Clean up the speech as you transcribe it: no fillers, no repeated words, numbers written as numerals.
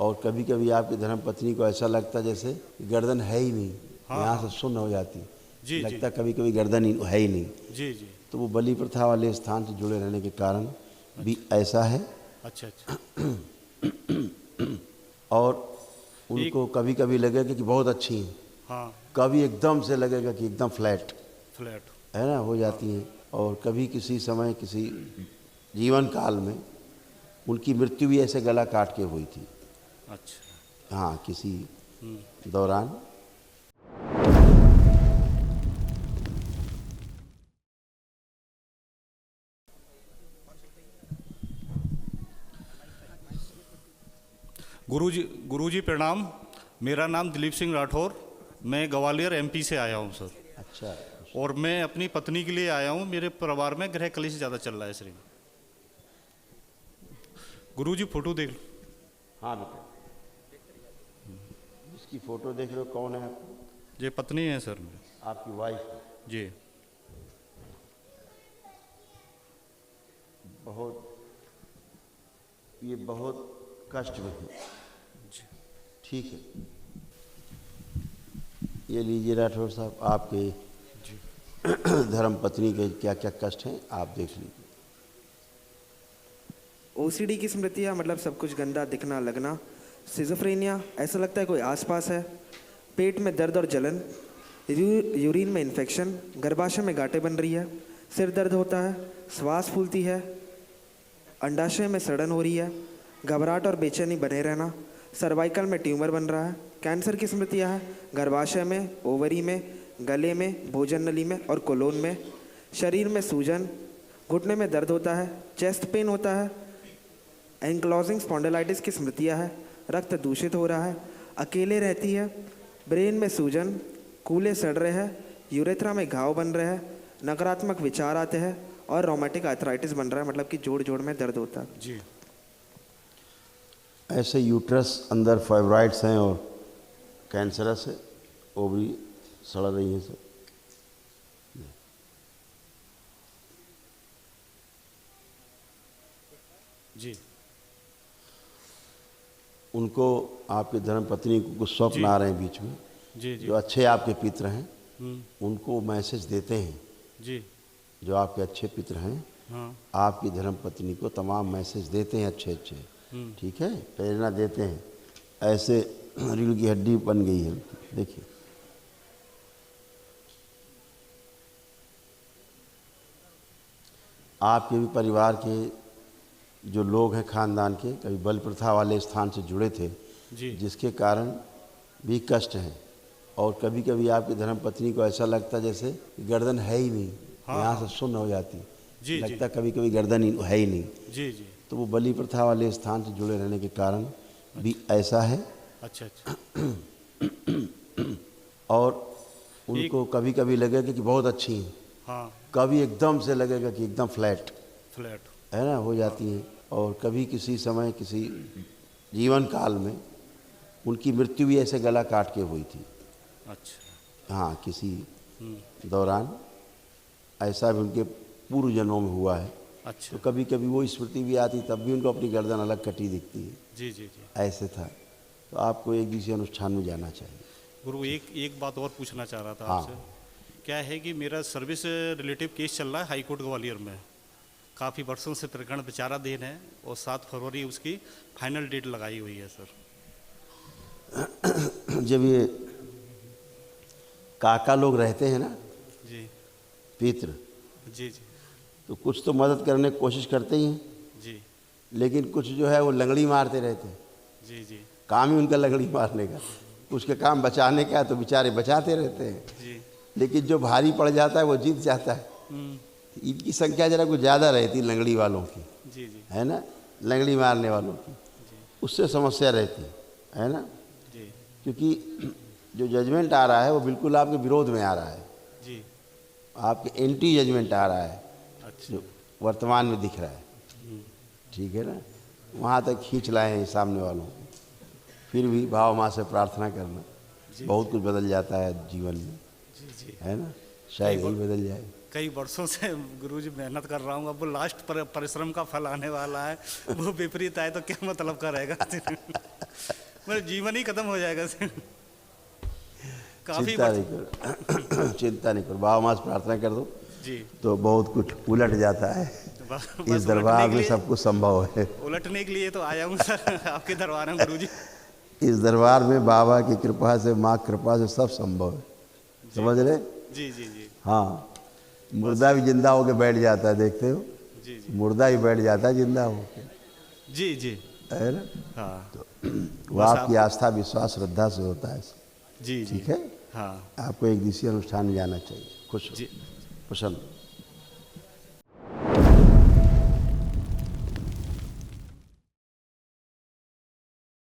और कभी कभी आपकी धर्मपत्नी को ऐसा लगता जैसे गर्दन है ही नहीं, यहाँ से सुन्न हो जाती, जी लगता कभी कभी गर्दन ही है ही नहीं। जी जी। तो वो बलि प्रथा वाले स्थान से जुड़े रहने के कारण भी ऐसा है। अच्छा अच्छा। और उनको कभी कभी लगेगा कि बहुत अच्छी हैं, हाँ कभी एकदम से लगेगा कि एकदम फ्लैट फ्लैट। है ना, हो जाती हैं। और कभी किसी समय किसी जीवन काल में उनकी मृत्यु भी ऐसे गला काट के हुई थी। अच्छा। हाँ, किसी दौरान। गुरुजी प्रणाम। मेरा नाम दिलीप सिंह राठौर, मैं ग्वालियर एमपी से आया हूँ सर। अच्छा। और मैं अपनी पत्नी के लिए आया हूँ। मेरे परिवार में गृह कलेश ज़्यादा चल रहा है सर। गुरुजी फोटो देख लो। हाँ बेटा, इसकी फोटो देख रहे हो, कौन है आपको? ये पत्नी है सर मेरी। आपकी वाइफ? जी। ये बहुत कष्ट में है। ठीक है, ये लीजिए राठौर साहब, आपके धर्म पत्नी के क्या क्या कष्ट हैं आप देख लीजिए। ओसीडी की स्मृतियाँ, मतलब सब कुछ गंदा दिखना लगना। सिजोफ्रेनिया, ऐसा लगता है कोई आसपास है। पेट में दर्द और जलन, यूरिन में इन्फेक्शन, गर्भाशय में गांठें बन रही है, सिर दर्द होता है, श्वास फूलती है, अंडाशय में सड़न हो रही है, घबराहट और बेचैनी बने रहना, सर्वाइकल में ट्यूमर बन रहा है। कैंसर की स्मृतियाँ है गर्भाशय में, ओवरी में, गले में, भोजन नली में और कोलोन में। शरीर में सूजन, घुटने में दर्द होता है, चेस्ट पेन होता है। एंक्लोजिंग स्पॉन्डिलाइटिस की स्मृतियाँ है, रक्त दूषित हो रहा है, अकेले रहती है, ब्रेन में सूजन, कूले सड़ रहे हैं, यूरेथ्रा में घाव बन रहे हैं, नकारात्मक विचार आते हैं और रोमेटिक आर्थराइटिस बन रहा है, मतलब कि जोड़ जोड़ में दर्द होता है। जी। ऐसे यूट्रस अंदर फाइब्राइड्स हैं और कैंसरस है, ओवरी सड़ रही हैं सब। जी। उनको आपके धर्म पत्नी को कुछ स्वप्न आ रहे हैं बीच में। जी जी। जो अच्छे आपके पित्र हैं उनको मैसेज देते हैं। जी। जो आपके अच्छे पित्र हैं, हाँ। आपकी धर्म पत्नी को तमाम मैसेज देते हैं अच्छे अच्छे, ठीक है, प्रेरणा देते हैं। ऐसे रीढ़ की हड्डी बन गई है, देखिए। आपके भी परिवार के जो लोग हैं खानदान के, कभी बल प्रथा वाले स्थान से जुड़े थे जी। जिसके कारण भी कष्ट हैं। और कभी कभी आपकी धर्म पत्नी को ऐसा लगता जैसे गर्दन है ही नहीं, यहाँ से सुन्न हो जाती, जी। लगता कभी कभी गर्दन ही है ही नहीं। जी जी। तो वो बलि प्रथा वाले स्थान से जुड़े रहने के कारण भी ऐसा है। अच्छा अच्छा। और उनको कभी कभी लगेगा कि बहुत अच्छी हैं, हाँ कभी एकदम से लगेगा कि एकदम फ्लैट फ्लैट। है ना, हो जाती हैं। और कभी किसी समय किसी जीवन काल में उनकी मृत्यु भी ऐसे गला काट के हुई थी। अच्छा। हाँ, किसी दौरान ऐसा भी उनके पूर्व जन्मों में हुआ है। अच्छा। तो कभी कभी वो स्मृति भी आती, तब भी उनको अपनी गर्दन अलग कटी दिखती है। जी जी जी। ऐसे था। तो आपको एक दूसरे अनुष्ठान में जाना चाहिए। गुरु एक बात और पूछना चाह रहा था हाँ। आपसे। क्या है कि मेरा सर्विस रिलेटिव केस चल रहा है हाई कोर्ट ग्वालियर में। काफ़ी वर्षों से प्रकरण विचाराधीन है और 7 फरवरी उसकी फाइनल डेट लगाई हुई है सर। जब ये काका लोग रहते हैं ना, जी पितृ, जी जी तो कुछ तो मदद करने की कोशिश करते ही हैं, जी लेकिन कुछ जो है वो लंगड़ी मारते रहते हैं। जी जी काम ही उनका लंगड़ी मारने का, उसके काम बचाने का, तो बेचारे बचाते रहते हैं। जी। लेकिन जो भारी पड़ जाता है वो जीत जाता है। इनकी संख्या जरा कुछ ज़्यादा रहती लंगड़ी वालों की, जी जी है ना, लंगड़ी मारने वालों की, उससे समस्या रहती है ना। जी क्योंकि जो जजमेंट आ रहा है वो बिल्कुल आपके विरोध में आ रहा है, जी। आपके एंटी जजमेंट आ रहा है, अच्छा। जो वर्तमान में दिख रहा है, ठीक है ना। वहाँ तक खींच लाए हैं सामने वालों को। फिर भी भाव माँ से प्रार्थना करना, बहुत कुछ बदल जाता है जीवन में, जी जी। है ना, शायद यही बदल जाए। कई वर्षों से गुरुजी मेहनत कर रहा हूँ, अब वो लास्ट परिश्रम का फल आने वाला है, वो विपरीत आए तो क्या मतलब का रहेगा। मेरा जीवन ही खत्म हो जाएगा सर। काफ़ी चिंता नहीं करो चिंता नहीं करो, बाबा माँ से प्रार्थना कर दो जी। तो बहुत कुछ उलट जाता है। बस इस दरबार में सब कुछ संभव है। उलटने के लिए तो आया हूँ सर आपके दरबार में गुरुजी। इस दरबार में बाबा की कृपा से, माँ की कृपा से सब संभव है, समझ रहे? जी जी जी हाँ, मुर्दा भी जिंदा होके बैठ जाता है, देखते हो? जी जी मुर्दा ही बैठ जाता है जिंदा होके, जी जी है ना? हाँ तो वो आपकी आस्था, विश्वास, श्रद्धा से होता है। जी जी ठीक है, हाँ आपको एक दिवसीय अनुष्ठान में जाना चाहिए। खुश हो, जी। प्रसन्न।